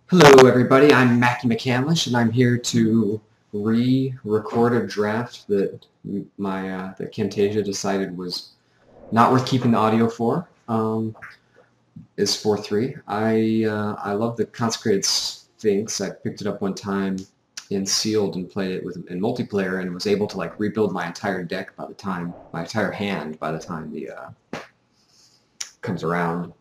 Hello everybody, I'm Mackie McCandlish and I'm here to re-record a draft that that Camtasia decided was not worth keeping the audio for. Is 4-3. I love the Consecrated Sphinx. I picked it up one time in sealed and played it in multiplayer and was able to like rebuild my entire deck by the time my entire hand by the time the comes around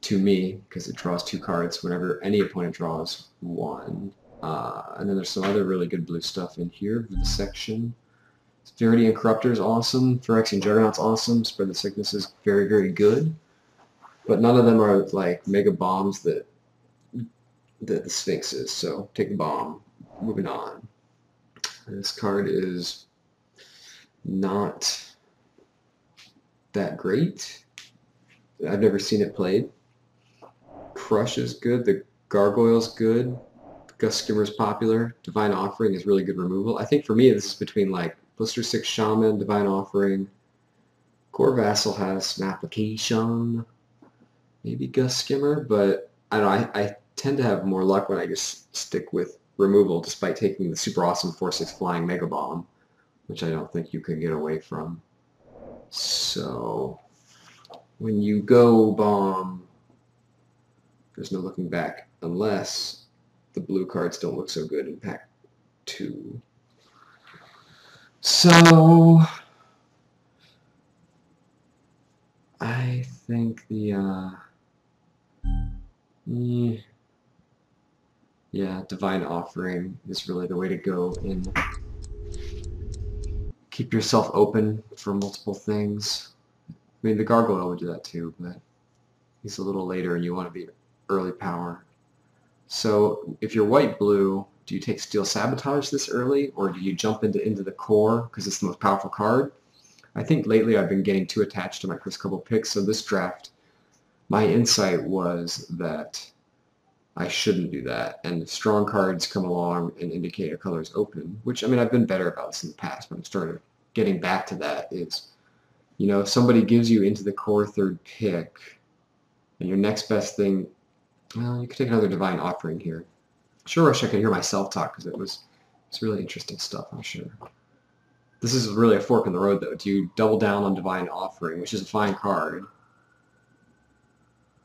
to me, because it draws two cards whenever any opponent draws one. And then there's some other really good blue stuff in here for the section. Severity and Corruptor is awesome. Phyrexian Juggernaut's awesome. Spread the Sickness is very, very good. But none of them are like mega bombs that the Sphinx is. So take the bomb. Moving on. This card is not that great. I've never seen it played. Crush is good. The Gargoyle's good. Gust Skimmer's popular. Divine Offering is really good removal. I think for me this is between like Blister 6 Shaman, Divine Offering. Core Vassal has some application. Maybe Gust Skimmer, but I don't know. I tend to have more luck when I just stick with removal despite taking the super awesome 4-6 Flying Mega Bomb, which I don't think you can get away from. So when you go bomb, there's no looking back unless the blue cards don't look so good in pack 2. So I think Divine Offering is really the way to go and keep yourself open for multiple things. I mean, the Gargoyle would do that too, but he's a little later and you want to be early power. So if you're white-blue, do you take Steel Sabotage this early, or do you jump into the core because it's the most powerful card? I think lately I've been getting too attached to my first couple picks, so this draft, my insight was that I shouldn't do that, and if strong cards come along and indicate a color is open, which, I mean, I've been better about this in the past, but I'm starting getting back to that, is, you know, if somebody gives you into the core third pick, and your next best thing, well, you could take another Divine Offering here. Sure wish I could hear myself talk, because it's really interesting stuff, I'm sure. This is really a fork in the road, though. Do you double down on Divine Offering, which is a fine card,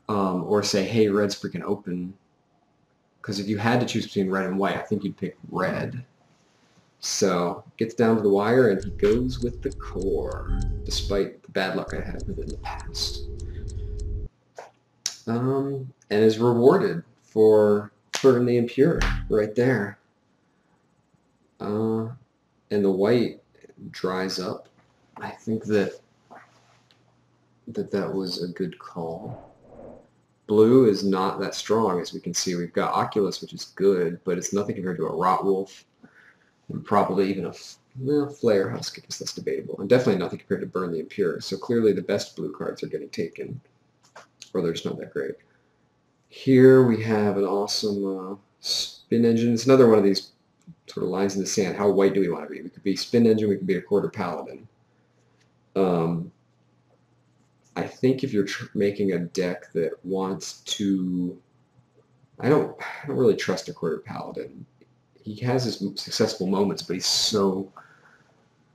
or say, hey, red's freaking open? Because if you had to choose between red and white, I think you'd pick red. So, gets down to the wire, and he goes with the core, despite the bad luck I had with it in the past. And is rewarded for Burn the Impure right there. And the white dries up. I think that was a good call. Blue is not that strong, as we can see. We've got Oculus, which is good, but it's nothing compared to a Rotwolf, and probably even a Flare Husk. I guess that's debatable, and definitely nothing compared to Burn the Impure. So clearly the best blue cards are getting taken, or they're just not that great. Here we have an awesome Spin Engine. It's another one of these sort of lines in the sand. How white do we want to be? We could be Spin Engine, we could be a quarter Paladin. I think if you're making a deck that wants to, I don't really trust a quarter Paladin. He has his successful moments, but he's so,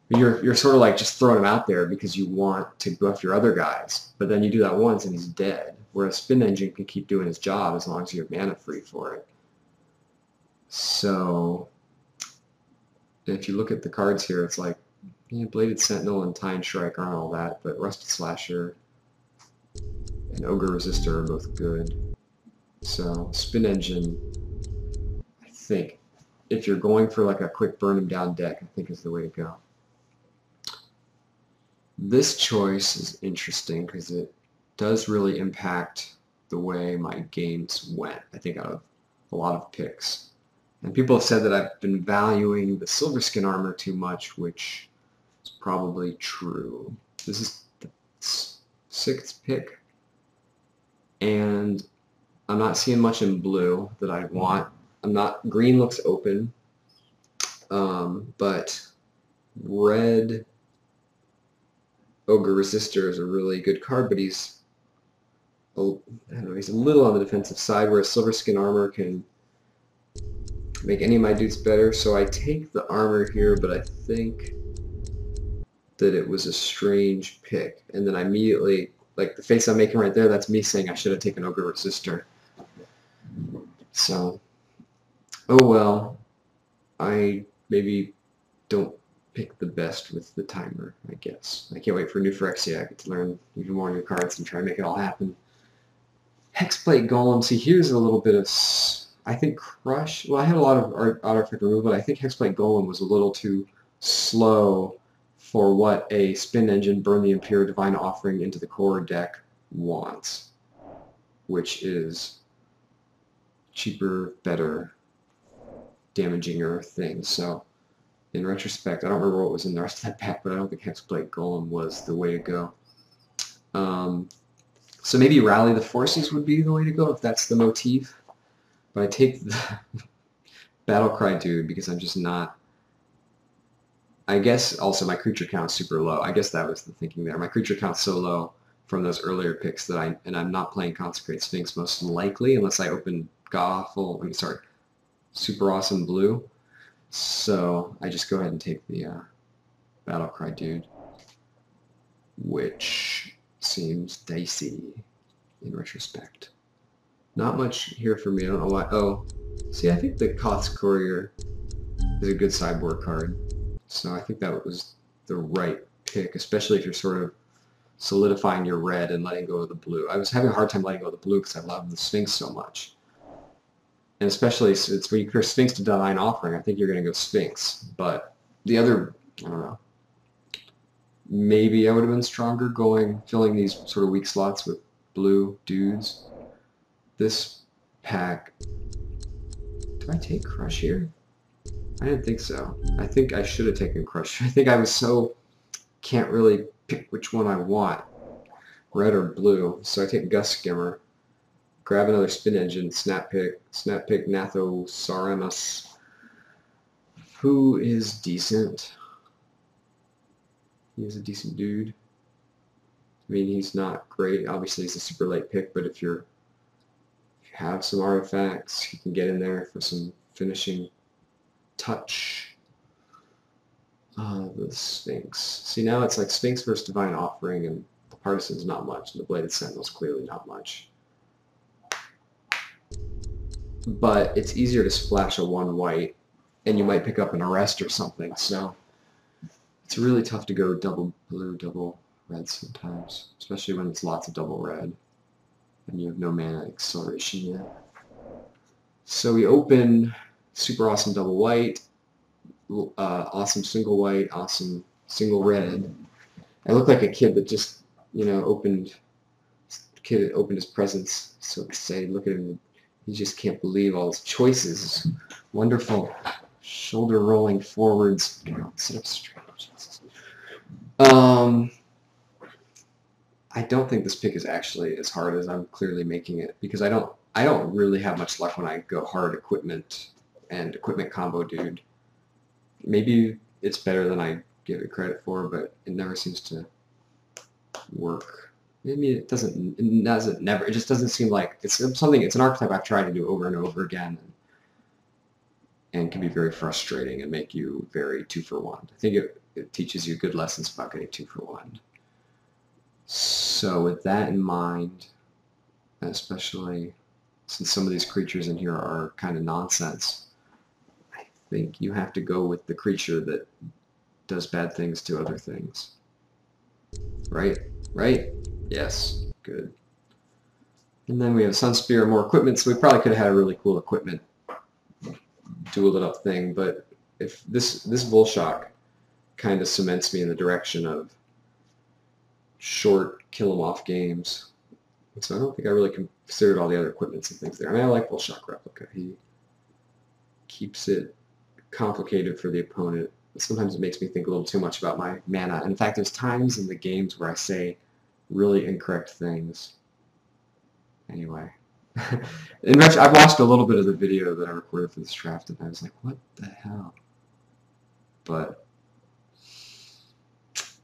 you're sort of like just throwing him out there because you want to buff your other guys, but then you do that once and he's dead. Whereas Spin Engine can keep doing his job as long as you have mana free for it. So if you look at the cards here, it's like, yeah, Bladed Sentinel and Tine Shrike aren't all that, but Rusted Slasher and Ogre Resistor are both good. So Spin Engine, I think, if you're going for like a quick burn him down deck, I think is the way to go. This choice is interesting because it does really impact the way my games went, I think, out of a lot of picks. And people have said that I've been valuing the Silver Skin armor too much, which is probably true. This is the 6th pick, and I'm not seeing much in blue that I want. Green looks open, but red Ogre Resistor is a really good card, but he's, I don't know, he's a little on the defensive side, whereas Silver Skin Armor can make any of my dudes better. So I take the armor here, but I think that it was a strange pick. And then I immediately, like the face I'm making right there, that's me saying I should have taken Ogre Resistor. So, oh well. I maybe don't pick the best with the timer, I guess. I can't wait for New Phyrexia. I get to learn even more new cards and try to make it all happen. Hexblade Golem. See, here's a little bit of, I think, Crush. Well, I had a lot of auto effect removal, but I think Hexblade Golem was a little too slow for what a Spin Engine Burn the Imperial Divine Offering into the core deck wants, which is cheaper, better, damaginger things. So, in retrospect, I don't remember what was in the rest of that pack, but I don't think Hexblade Golem was the way to go. So maybe Rally the Forces would be the way to go if that's the motif. But I take the Battlecry dude because I'm just not... I guess also my creature count's super low. I guess that was the thinking there. My creature count's so low from those earlier picks that I'm not playing Consecrate Sphinx most likely unless I open Super Awesome Blue. So I just go ahead and take the Battlecry dude, which seems dicey in retrospect. Not much here for me. I don't know why. Oh, see, I think the Koth's Courier is a good sideboard card. So I think that was the right pick, especially if you're sort of solidifying your red and letting go of the blue. I was having a hard time letting go of the blue because I love the Sphinx so much. And especially it's when you compare Sphinx to Divine Offering, I think you're going to go Sphinx. But the other, I don't know. Maybe I would have been stronger filling these sort of weak slots with blue dudes. This pack, do I take Crush here? I didn't think so. I think I should have taken Crush. I think I was can't really pick which one I want, red or blue. So I take Gust Skimmer, grab another Spin Engine, Snap Pick Nathosaurus, who is decent. He's a decent dude. I mean, he's not great. Obviously, he's a super late pick, but if you have some artifacts, you can get in there for some finishing touch. The Sphinx. See, now it's like Sphinx versus Divine Offering, and the Partisan's not much, and the Bladed Sentinel's clearly not much. But it's easier to splash a 1 white, and you might pick up an Arrest or something, so it's really tough to go double blue, double red sometimes, especially when it's lots of double red and you have no mana acceleration yet. So we open super awesome double white, awesome single white, awesome single red. I look like a kid that just, opened his presents, so to say. Look at him. He just can't believe all his choices. Wonderful. Shoulder rolling forwards. Sit up straight. I don't think this pick is actually as hard as I'm clearly making it, because I don't really have much luck when I go hard equipment and equipment combo dude. Maybe it's better than I give it credit for, but it never seems to work. Maybe it doesn't. It just doesn't seem like it's something. It's an archetype I've tried to do over and over again, and can be very frustrating and make you very 2-for-1. I think it teaches you good lessons about getting 2-for-1. So with that in mind, especially since some of these creatures in here are kind of nonsense, I think you have to go with the creature that does bad things to other things. Right? Right? Yes. Good. And then we have Sunspear, more equipment, so we probably could have had a really cool equipment dual it up thing, but if this Volshock kind of cements me in the direction of short kill 'em off games. So I don't think I really considered all the other equipments and things there. I mean, I like Volshock Replica. He keeps it complicated for the opponent. Sometimes it makes me think a little too much about my mana. In fact, there's times in the games where I say really incorrect things. Anyway. I've watched a little bit of the video that I recorded for this draft, and I was like, what the hell? But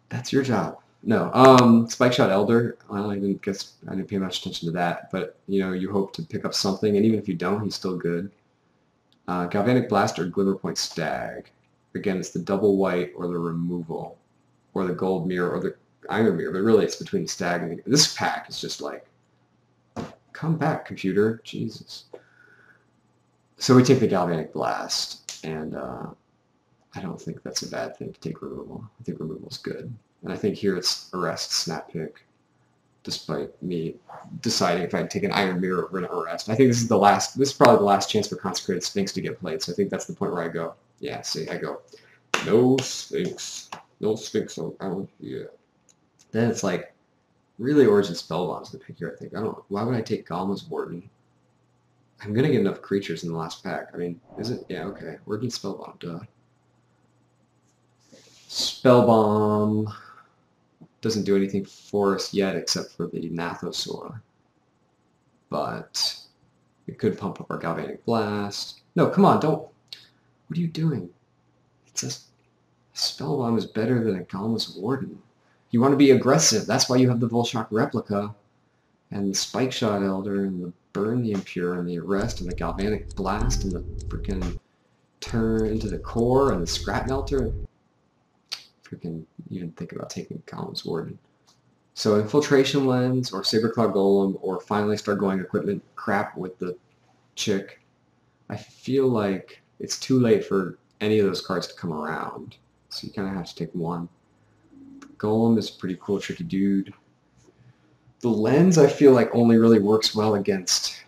that's your job. No, Spike Shot Elder, well, I didn't pay much attention to that, but you hope to pick up something, and even if you don't, he's still good. Galvanic Blast or Glimmerpoint Stag. Again, it's the double white or the removal, or the gold mirror or the iron mirror, but really it's between the Stag and this pack is just like, come back, computer, Jesus. So we take the Galvanic Blast, and I don't think that's a bad thing to take removal. I think removal's good. And I think here it's Arrest, Snap Pick, despite me deciding if I'd take an Iron Mirror or an Arrest. I think this is probably the last chance for Consecrated Sphinx to get played, so I think that's the point where I go, yeah, see, I go, no Sphinx. No Sphinx around here. Then it's like, really Origin Spellbomb's the pick here, I think. Why would I take Galma's Warden? I'm gonna get enough creatures in the last pack. I mean, is it? Yeah, okay. Origin Spellbomb, duh. Spellbomb doesn't do anything for us yet except for the Nathosaur. But it could pump up our Galvanic Blast. No, come on, don't. What are you doing? It's just Spellbomb is better than a Galma's Warden. You want to be aggressive. That's why you have the Volshock Replica and the Spike Shot Elder and the Burn the Impure and the Arrest and the Galvanic Blast and the freaking Turn into the Core and the Scrap Melter. Freaking even think about taking Galma's Warden. So Infiltration Lens or Saberclaw Golem or finally start going equipment crap with the chick. I feel like it's too late for any of those cards to come around. So you kind of have to take one. The Golem is a pretty cool, tricky dude. The Lens I feel like only really works well against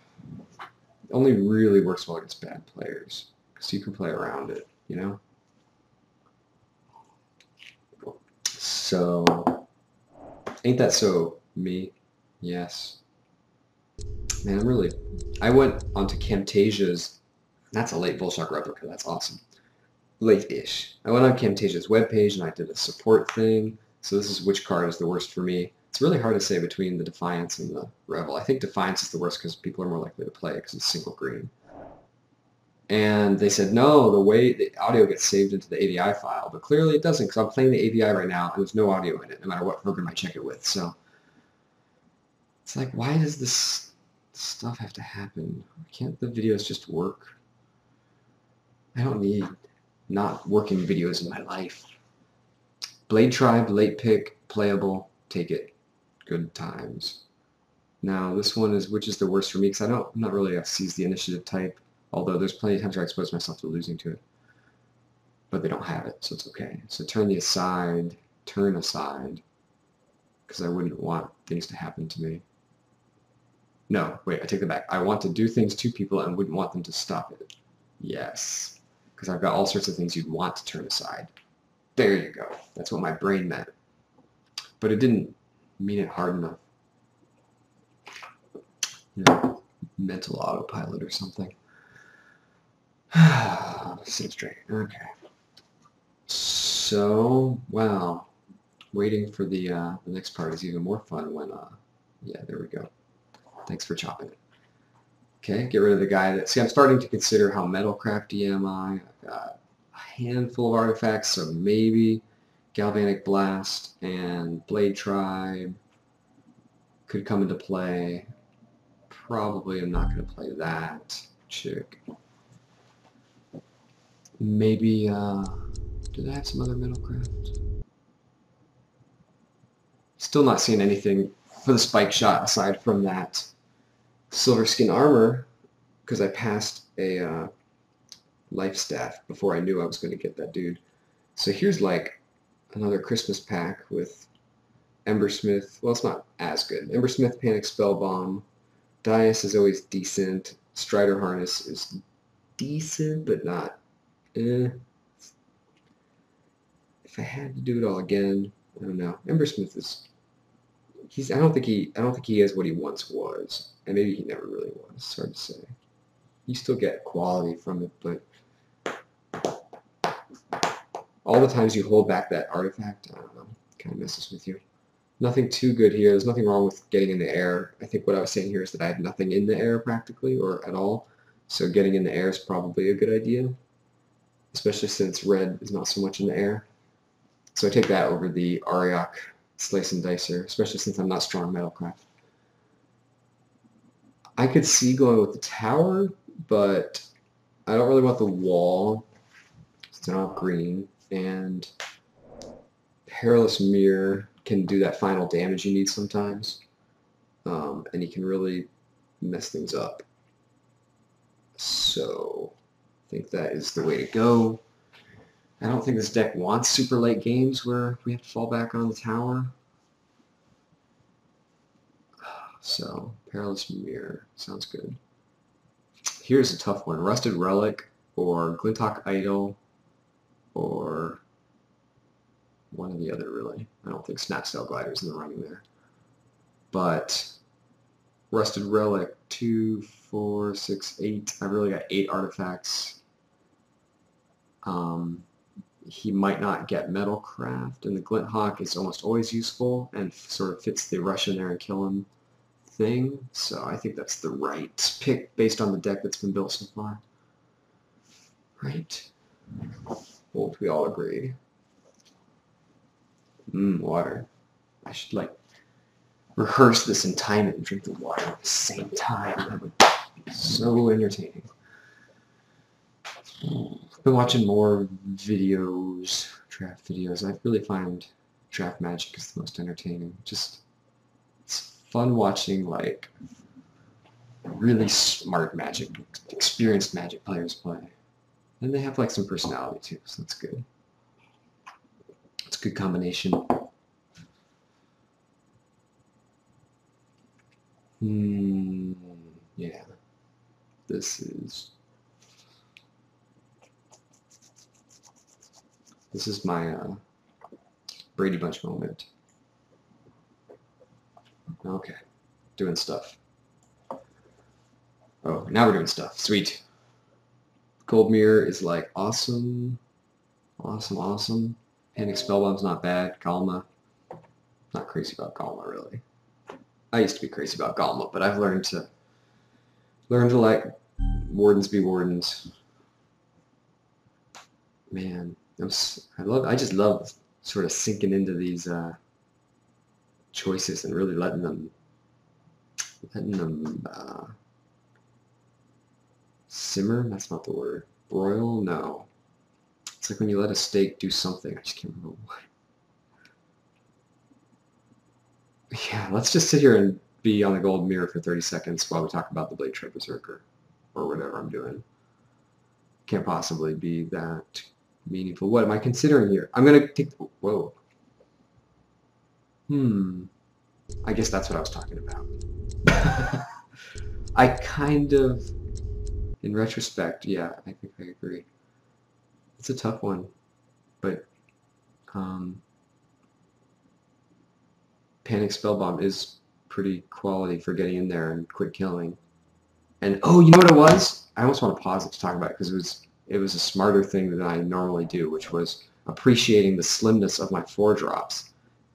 bad players. Because you can play around it, you know? So, ain't that so me? Yes. Man, I went onto Camtasia's, that's a late Volshock Replica, that's awesome. Late-ish. I went on Camtasia's webpage and I did a support thing. So this is which card is the worst for me. It's really hard to say between the Defiance and the Revel. I think Defiance is the worst because people are more likely to play it because it's single green. And they said, no, the way the audio gets saved into the AVI file, but clearly it doesn't because I'm playing the AVI right now and there's no audio in it, no matter what program I check it with. So it's like, why does this stuff have to happen? Can't the videos just work? I don't need not working videos in my life. Blade Tribe, late pick, playable, take it. Good times. Now this one is which is the worst for me because I'm not really a seize the initiative type. Although there's plenty of times where I expose myself to losing to it. But they don't have it, so it's okay. So turn aside, because I wouldn't want things to happen to me. No, wait, I take that back. I want to do things to people and wouldn't want them to stop it. Yes, because I've got all sorts of things you'd want to turn aside. There you go. That's what my brain meant. But it didn't mean it hard enough. You know, mental autopilot or something. Sit straight. Okay. So, wow. Waiting for the next part is even more fun when, yeah, there we go. Thanks for chopping it. Okay, get rid of the guy that, see, I'm starting to consider how metalcrafty am I. I've got a handful of artifacts, so maybe Galvanic Blast and Blade Tribe could come into play. Probably I'm not going to play that chick. Maybe, did I have some other metalcraft? Still not seeing anything for the Spike Shot aside from that Silver Skin Armor, because I passed a life staff before I knew I was going to get that dude. So here's like another Christmas pack with Embersmith. Well, it's not as good. Embersmith, Panic Spellbomb. Dias is always decent. Strider Harness is decent, but not if I had to do it all again, I don't know. Embersmith is I don't think he is what he once was. And maybe he never really was. It's hard to say. You still get quality from it, but all the times you hold back that artifact, I don't know, kind of messes with you. Nothing too good here. There's nothing wrong with getting in the air. I think what I was saying here is that I have nothing in the air practically or at all. So getting in the air is probably a good idea, especially since red is not so much in the air. So I take that over the Ariok Slice and Dicer, especially since I'm not strong metalcraft. I could see going with the tower, but I don't really want the wall. It's not green, and Perilous Mirror can do that final damage you need sometimes, and he can really mess things up. So I think that is the way to go. I don't think this deck wants super late games where we have to fall back on the tower. So Perilous Mirror sounds good. Here's a tough one: Rusted Relic or Glinthawk Idol, or one or the other, really. I don't think Snapsail Glider's in the running there. But Rusted Relic, 2, 4, 6, 8. I've really got 8 artifacts. He might not get Metalcraft, and the Glinthawk is almost always useful and sort of fits the rush in there and kill him thing. So I think that's the right pick based on the deck that's been built so far. Right? Won't we all agree? Water. I should rehearse this in time and drink the water at the same time. That would be so entertaining. I've been watching more videos, draft videos. I really find draft magic is the most entertaining. Just, it's fun watching really smart magic, experienced magic players play. And they have some personality too, so that's good. It's a good combination. Yeah. This is my Brady Bunch moment. Okay, doing stuff. Oh, now we're doing stuff. Sweet. Gold Mirror is awesome. Awesome, awesome. Panic Spellbomb's not bad. Galma. Not crazy about Galma, really. I used to be crazy about Galma, but I've learned to let Wardens be Wardens. Man, I just love sort of sinking into these choices and really letting them simmer. That's not the word. Broil? No. It's like when you let a steak do something. I just can't remember what. Yeah, let's just sit here and be on the Gold Mirror for 30 seconds while we talk about the Blade Trip Berserker or whatever I'm doing. Can't possibly be that meaningful. What am I considering here? I'm going to take... Whoa. I guess that's what I was talking about. I kind of... In retrospect, yeah, I think I agree. It's a tough one, but Panic Spellbomb is pretty quality for getting in there and quick killing. And oh, you know what it was? I almost want to pause it to talk about it because it was a smarter thing than I normally do, which was appreciating the slimness of my 4-drops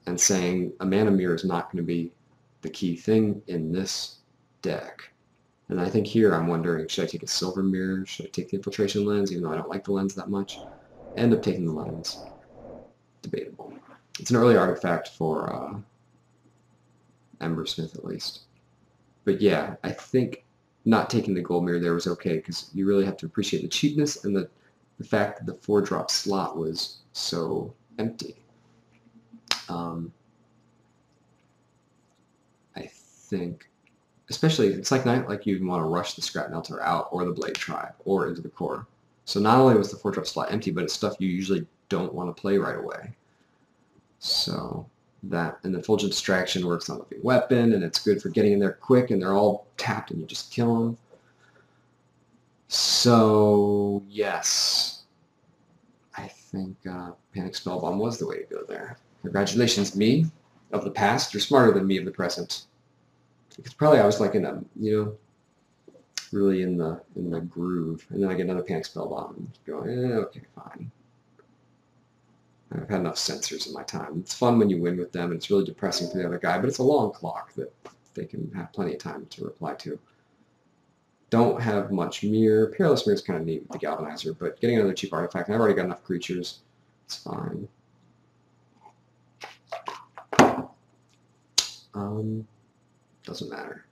and saying a Mana Mirror is not going to be the key thing in this deck. And I think here I'm wondering, should I take a Silver Mirror? Should I take the Infiltration Lens, even though I don't like the lens that much? End up taking the lens. Debatable. It's an early artifact for Embersmith, at least. But yeah, I think not taking the Gold Mirror there was okay, because you really have to appreciate the cheapness and the fact that the 4-drop slot was so empty. I think... Especially, it's not like you want to rush the Scrap Melter out or the Blade Tribe or into the core. So not only was the 4-drop slot empty, but it's stuff you usually don't want to play right away. So that, and the Fulgent Distraction works on the big weapon, and it's good for getting in there quick, and they're all tapped, and you just kill them. So, yes. I think Panic Spellbomb was the way to go there. Congratulations, me of the past. You're smarter than me of the present. Because probably I was in a, really in the groove, and then I get another Panic Spellbomb and go, okay, fine. I've had enough sensors in my time. It's fun when you win with them, and it's really depressing for the other guy, but it's a long clock that they can have plenty of time to reply to. Don't have much mirror. Perilous Mirror is kind of neat with the Galvanizer, but getting another cheap artifact, and I've already got enough creatures. It's fine. Doesn't matter.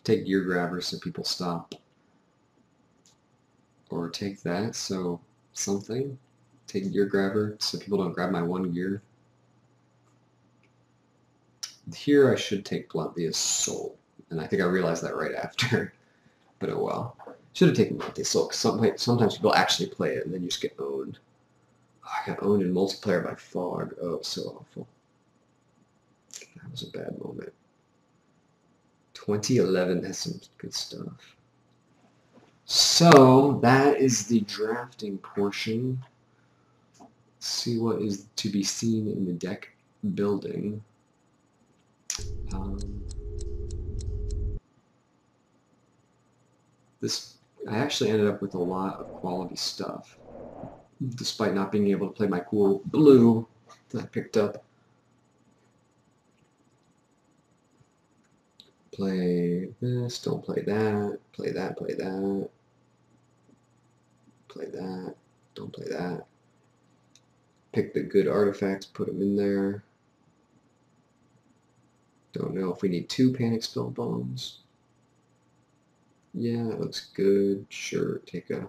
Take Gear Grabber so people stop or take that, so something. Take a gear grabber so people don't grab my one gear. Here I should take Blunthia's Soul, and I think I realized that right after, but oh well. Should have taken Blunthia's Soul, because sometimes people actually play it and then you just get owned. Oh, I got owned in multiplayer by Fog. Oh, so awful. That was a bad moment. 2011 has some good stuff. So, that is the drafting portion. Let's see what is to be seen in the deck building. I actually ended up with a lot of quality stuff, despite not being able to play my cool blue that I picked up. Play this, don't play that, play that, play that, play that, don't play that. Pick the good artifacts, put them in there. Don't know if we need 2 Panic Spell Bombs. Yeah, that looks good. Sure, take a...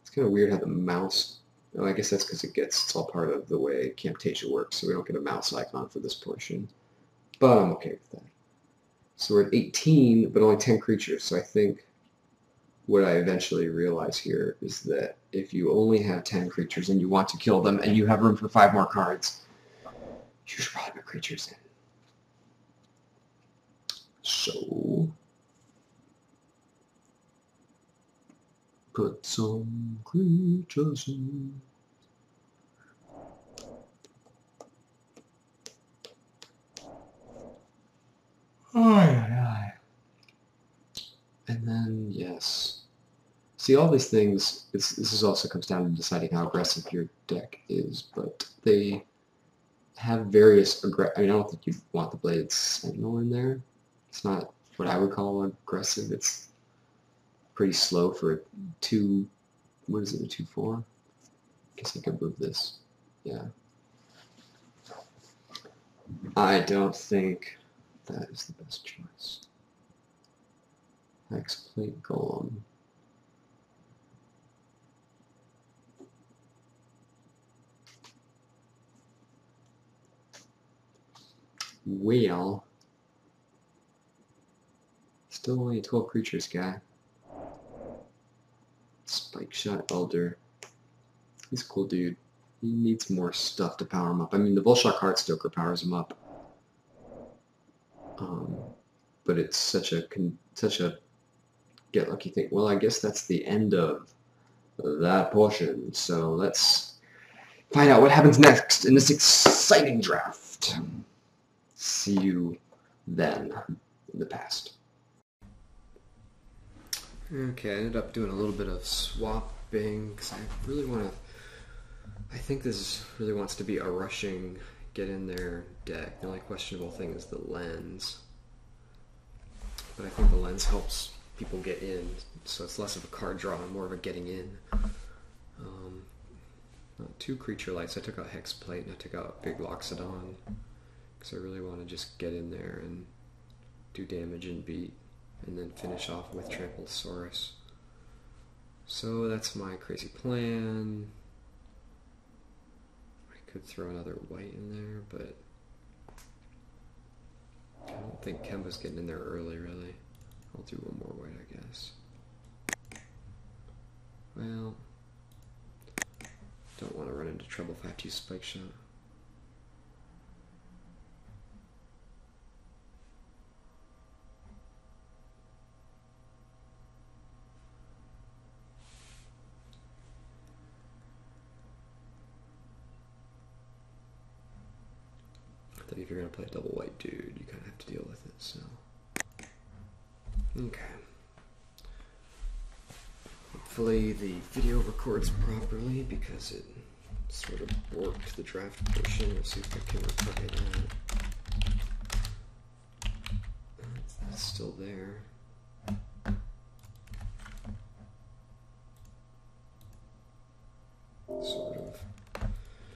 It's kind of weird how the mouse... Oh, I guess that's because it's all part of the way Camtasia works, so we don't get a mouse icon for this portion. But I'm okay with that. So we're at 18, but only 10 creatures, so I think what I eventually realize here is that if you only have 10 creatures and you want to kill them and you have room for 5 more cards, you should probably put creatures in. So... put some creatures in. And then, yes. See, all these things, this is also comes down to deciding how aggressive your deck is, but they have various I mean, I don't think you want the Blade Sentinel in there. It's not what I would call aggressive. It's pretty slow for a 2, what is it, a 2/4? Guess I could move this. Yeah. I don't think that is the best choice. Hexplate Golem. Well, still only 12 creatures, guy. Spike Shot Elder. He's a cool dude. He needs more stuff to power him up. I mean, the Volshock Heartstoker powers him up. But it's such a get lucky thing. Well, I guess that's the end of that portion. So let's find out what happens next in this exciting draft. See you then in the past. Okay, I ended up doing a little bit of swapping because I really want to... I think this really wants to be a rushing, get in there deck. The only questionable thing is the lens. But I think the lens helps people get in, so it's less of a card draw and more of a getting in. 2 creature lights. I took out Hexplate and I took out Big Loxodon because I really want to just get in there and do damage and beat, and then finish off with Tramplosaurus. So that's my crazy plan. I could throw another white in there, but I don't think Kemba's getting in there early, really. I'll do one more white, I guess. Well, don't want to run into trouble if I have to use Spike Shot. I think if you're going to play a double white dude, you kind of have to deal with it, so... Okay. Hopefully the video records properly because it sort of worked the draft portion. Let's see if I can